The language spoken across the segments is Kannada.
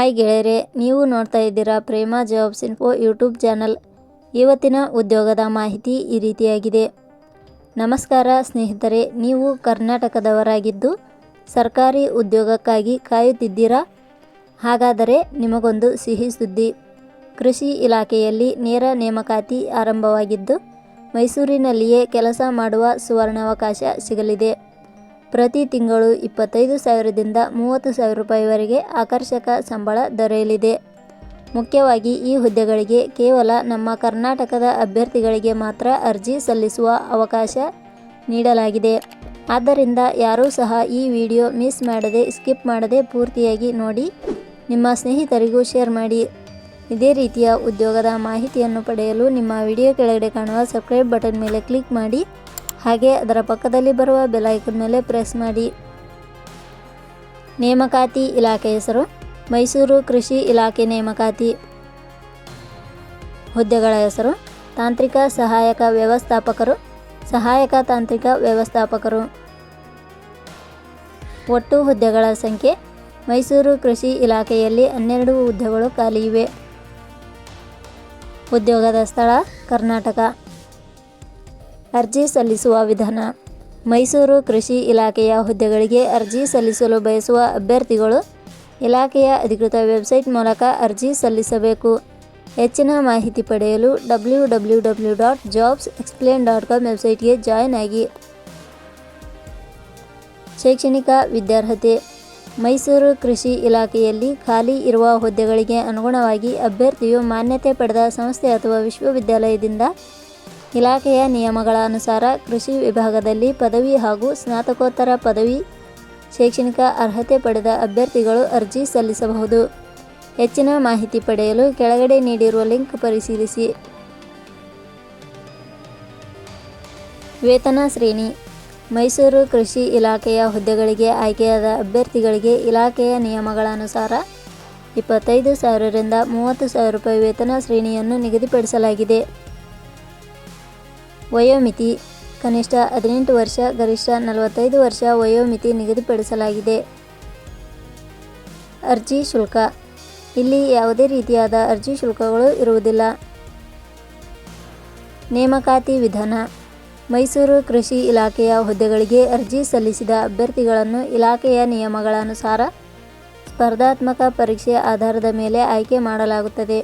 ಹಾಯ್ ಗೆಳೆಯರೆ, ನೀವು ನೋಡ್ತಾ ಇದ್ದೀರಾ ಪ್ರೇಮ ಜಾಬ್ಸ್ ಇನ್ಫೋ ಯೂಟ್ಯೂಬ್ ಚಾನಲ್. ಇವತ್ತಿನ ಉದ್ಯೋಗದ ಮಾಹಿತಿ ಈ ರೀತಿಯಾಗಿದೆ. ನಮಸ್ಕಾರ ಸ್ನೇಹಿತರೆ, ನೀವು ಕರ್ನಾಟಕದವರಾಗಿದ್ದು ಸರ್ಕಾರಿ ಉದ್ಯೋಗಕ್ಕಾಗಿ ಕಾಯುತ್ತಿದ್ದೀರಾ? ಹಾಗಾದರೆ ನಿಮಗೊಂದು ಸಿಹಿ ಸುದ್ದಿ. ಕೃಷಿ ಇಲಾಖೆಯಲ್ಲಿ ನೇರ ನೇಮಕಾತಿ ಆರಂಭವಾಗಿದ್ದು ಮೈಸೂರಿನಲ್ಲಿಯೇ ಕೆಲಸ ಮಾಡುವ ಸುವರ್ಣಾವಕಾಶ ಸಿಗಲಿದೆ. ಪ್ರತಿ ತಿಂಗಳು 25,000ದಿಂದ 30,000 ರೂಪಾಯಿವರೆಗೆ ಆಕರ್ಷಕ ಸಂಬಳ ದೊರೆಯಲಿದೆ. ಮುಖ್ಯವಾಗಿ ಈ ಹುದ್ದೆಗಳಿಗೆ ಕೇವಲ ನಮ್ಮ ಕರ್ನಾಟಕದ ಅಭ್ಯರ್ಥಿಗಳಿಗೆ ಮಾತ್ರ ಅರ್ಜಿ ಸಲ್ಲಿಸುವ ಅವಕಾಶ ನೀಡಲಾಗಿದೆ. ಆದ್ದರಿಂದ ಯಾರೂ ಸಹ ಈ ವಿಡಿಯೋ ಮಿಸ್ ಮಾಡದೆ ಸ್ಕಿಪ್ ಮಾಡದೆ ಪೂರ್ತಿಯಾಗಿ ನೋಡಿ, ನಿಮ್ಮ ಸ್ನೇಹಿತರಿಗೂ ಶೇರ್ ಮಾಡಿ. ಇದೇ ರೀತಿಯ ಉದ್ಯೋಗದ ಮಾಹಿತಿಯನ್ನು ಪಡೆಯಲು ನಿಮ್ಮ ವಿಡಿಯೋ ಕೆಳಗಡೆ ಕಾಣುವ ಸಬ್ಸ್ಕ್ರೈಬ್ ಬಟನ್ ಮೇಲೆ ಕ್ಲಿಕ್ ಮಾಡಿ, ಹಾಗೆ ಅದರ ಪಕ್ಕದಲ್ಲಿ ಬರುವ ಬೆಲ್ ಐಕಾನ್ ಮೇಲೆ ಪ್ರೆಸ್ ಮಾಡಿ. ನೇಮಕಾತಿ ಇಲಾಖೆ ಹೆಸರು ಮೈಸೂರು ಕೃಷಿ ಇಲಾಖೆ ನೇಮಕಾತಿ. ಹುದ್ದೆಗಳ ಹೆಸರು ತಾಂತ್ರಿಕ ಸಹಾಯಕ ವ್ಯವಸ್ಥಾಪಕರು, ಸಹಾಯಕ ತಾಂತ್ರಿಕ ವ್ಯವಸ್ಥಾಪಕರು. ಒಟ್ಟು ಹುದ್ದೆಗಳ ಸಂಖ್ಯೆ ಮೈಸೂರು ಕೃಷಿ ಇಲಾಖೆಯಲ್ಲಿ 12 ಹುದ್ದೆಗಳು ಖಾಲಿ ಇವೆ. ಉದ್ಯೋಗದ ಸ್ಥಳ ಕರ್ನಾಟಕ. ಅರ್ಜಿ ಸಲ್ಲಿಸುವ ವಿಧಾನ. ಮೈಸೂರು ಕೃಷಿ ಇಲಾಖೆಯ ಹುದ್ದೆಗಳಿಗೆ ಅರ್ಜಿ ಸಲ್ಲಿಸಲು ಬಯಸುವ ಅಭ್ಯರ್ಥಿಗಳು ಇಲಾಖೆಯ ಅಧಿಕೃತ ವೆಬ್ಸೈಟ್ ಮೂಲಕ ಅರ್ಜಿ ಸಲ್ಲಿಸಬೇಕು. ಹೆಚ್ಚಿನ ಮಾಹಿತಿ ಪಡೆಯಲು www.jobsexplain.com ವೆಬ್ಸೈಟ್ಗೆ ಜಾಯಿನ್ ಆಗಿ. ಶೈಕ್ಷಣಿಕ ವಿದ್ಯಾರ್ಹತೆ. ಮೈಸೂರು ಕೃಷಿ ಇಲಾಖೆಯಲ್ಲಿ ಖಾಲಿ ಇರುವ ಹುದ್ದೆಗಳಿಗೆ ಅನುಗುಣವಾಗಿ ಅಭ್ಯರ್ಥಿಯು ಮಾನ್ಯತೆ ಪಡೆದ ಸಂಸ್ಥೆ ಅಥವಾ ವಿಶ್ವವಿದ್ಯಾಲಯದಿಂದ ಇಲಾಖೆಯ ನಿಯಮಗಳ ಅನುಸಾರ ಕೃಷಿ ವಿಭಾಗದಲ್ಲಿ ಪದವಿ ಹಾಗೂ ಸ್ನಾತಕೋತ್ತರ ಪದವಿ ಶೈಕ್ಷಣಿಕ ಅರ್ಹತೆ ಪಡೆದ ಅಭ್ಯರ್ಥಿಗಳು ಅರ್ಜಿ ಸಲ್ಲಿಸಬಹುದು. ಹೆಚ್ಚಿನ ಮಾಹಿತಿ ಪಡೆಯಲು ಕೆಳಗಡೆ ನೀಡಿರುವ ಲಿಂಕ್ ಪರಿಶೀಲಿಸಿ. ವೇತನ ಶ್ರೇಣಿ. ಮೈಸೂರು ಕೃಷಿ ಇಲಾಖೆಯ ಹುದ್ದೆಗಳಿಗೆ ಆಯ್ಕೆಯಾದ ಅಭ್ಯರ್ಥಿಗಳಿಗೆ ಇಲಾಖೆಯ ನಿಯಮಗಳ ಅನುಸಾರ 25,000ರಿಂದ 30,000 ರೂಪಾಯಿ ವೇತನ ಶ್ರೇಣಿಯನ್ನು ನಿಗದಿಪಡಿಸಲಾಗಿದೆ. ವಯೋಮಿತಿ. ಕನಿಷ್ಠ 18 ವರ್ಷ, ಗರಿಷ್ಠ 45 ವರ್ಷ ವಯೋಮಿತಿ ನಿಗದಿಪಡಿಸಲಾಗಿದೆ. ಅರ್ಜಿ ಶುಲ್ಕ. ಇಲ್ಲಿ ಯಾವುದೇ ರೀತಿಯಾದ ಅರ್ಜಿ ಶುಲ್ಕಗಳು ಇರುವುದಿಲ್ಲ. ನೇಮಕಾತಿ ವಿಧಾನ. ಮೈಸೂರು ಕೃಷಿ ಇಲಾಖೆಯ ಹುದ್ದೆಗಳಿಗೆ ಅರ್ಜಿ ಸಲ್ಲಿಸಿದ ಅಭ್ಯರ್ಥಿಗಳನ್ನು ಇಲಾಖೆಯ ನಿಯಮಗಳ ಅನುಸಾರ ಸ್ಪರ್ಧಾತ್ಮಕ ಪರೀಕ್ಷೆ ಆಧಾರದ ಮೇಲೆ ಆಯ್ಕೆ ಮಾಡಲಾಗುತ್ತದೆ.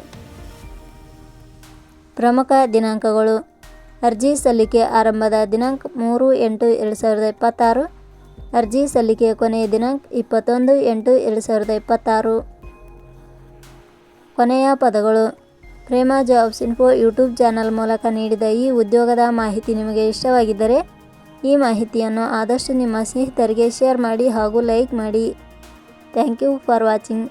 ಪ್ರಮುಖ ದಿನಾಂಕಗಳು. ಅರ್ಜಿ ಸಲ್ಲಿಕೆ ಆರಂಭದ ದಿನಾಂಕ 3/8/2026. ಅರ್ಜಿ ಸಲ್ಲಿಕೆ ಕೊನೆಯ ದಿನಾಂಕ 21/8/2026. ಕೊನೆಯ ಪದಗಳು. ಪ್ರೇಮ ಜಾಬ್ಸ್ ಇನ್ಫೋ ಯೂಟ್ಯೂಬ್ ಚಾನಲ್ ಮೂಲಕ ನೀಡಿದ ಈ ಉದ್ಯೋಗದ ಮಾಹಿತಿ ನಿಮಗೆ ಇಷ್ಟವಾಗಿದ್ದರೆ ಈ ಮಾಹಿತಿಯನ್ನು ಆದಷ್ಟು ನಿಮ್ಮ ಸ್ನೇಹಿತರಿಗೆ ಶೇರ್ ಮಾಡಿ ಹಾಗೂ ಲೈಕ್ ಮಾಡಿ. Thank you for watching.